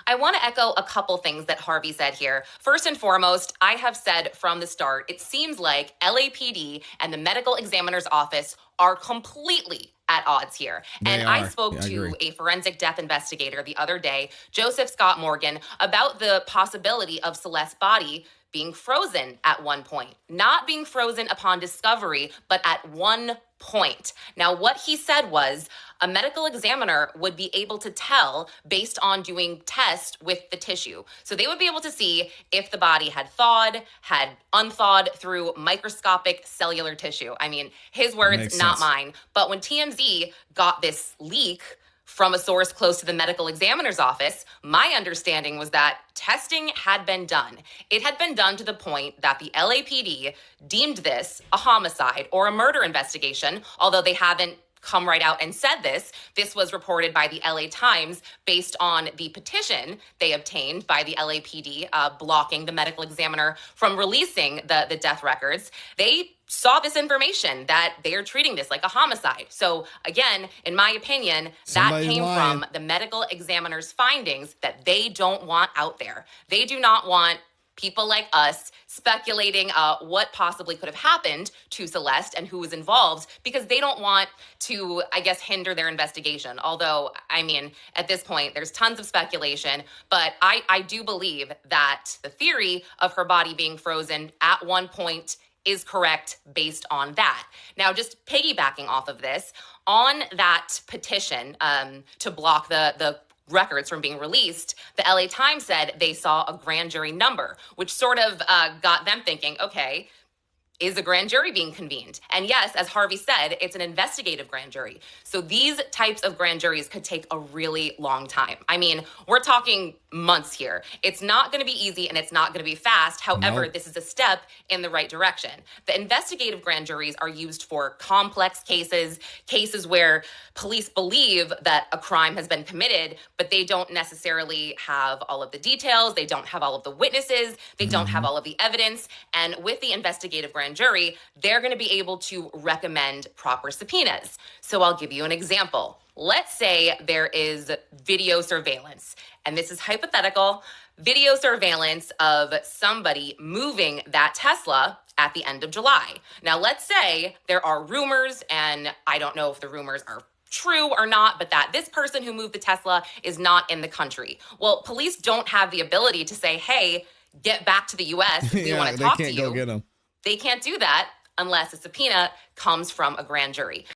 I want to echo a couple things that Harvey said here. First and foremost, I have said from the start, it seems like LAPD and the medical examiner's office are completely at odds here. And I spoke to a forensic death investigator the other day, Joseph Scott Morgan, about the possibility of Celeste's body being frozen at one point, not being frozen upon discovery, but at one point. Now, what he said was a medical examiner would be able to tell based on doing tests with the tissue. So they would be able to see if the body had thawed, had unthawed through microscopic cellular tissue. I mean, his words, not mine. But when TMZ got this leak from a source close to the medical examiner's office, my understanding was that testing had been done. It had been done to the point that the LAPD deemed this a homicide or a murder investigation, although they haven't come right out and said this. This was reported by the LA Times based on the petition they obtained by the LAPD blocking the medical examiner from releasing the death records. They saw this information that they are treating this like a homicide. So again, in my opinion, that came from the medical examiner's findings that they don't want out there. They do not want people like us speculating what possibly could have happened to Celeste and who was involved, because they don't want to, I guess, hinder their investigation. Although, I mean, at this point, there's tons of speculation, but I do believe that the theory of her body being frozen at one point is correct based on that. Now, just piggybacking off of this, on that petition to block the records from being released, the LA Times said they saw a grand jury number, which sort of got them thinking, okay, is a grand jury being convened? And yes, as Harvey said, it's an investigative grand jury. So these types of grand juries could take a really long time. I mean, we're talking months here. It's not going to be easy and it's not going to be fast. However, This is a step in the right direction. The investigative grand juries are used for complex cases where police believe that a crime has been committed, but they don't necessarily have all of the details. They don't have all of the witnesses. They don't have all of the evidence. And with the investigative grand jury, they're going to be able to recommend proper subpoenas. So I'll give you an example. Let's say there is video surveillance, and this is hypothetical, video surveillance of somebody moving that Tesla at the end of July. Now, let's say there are rumors, and I don't know if the rumors are true or not, but that this person who moved the Tesla is not in the country. Well, police don't have the ability to say, hey, get back to the US. We want to talk to you. Go get them. They can't do that unless a subpoena comes from a grand jury.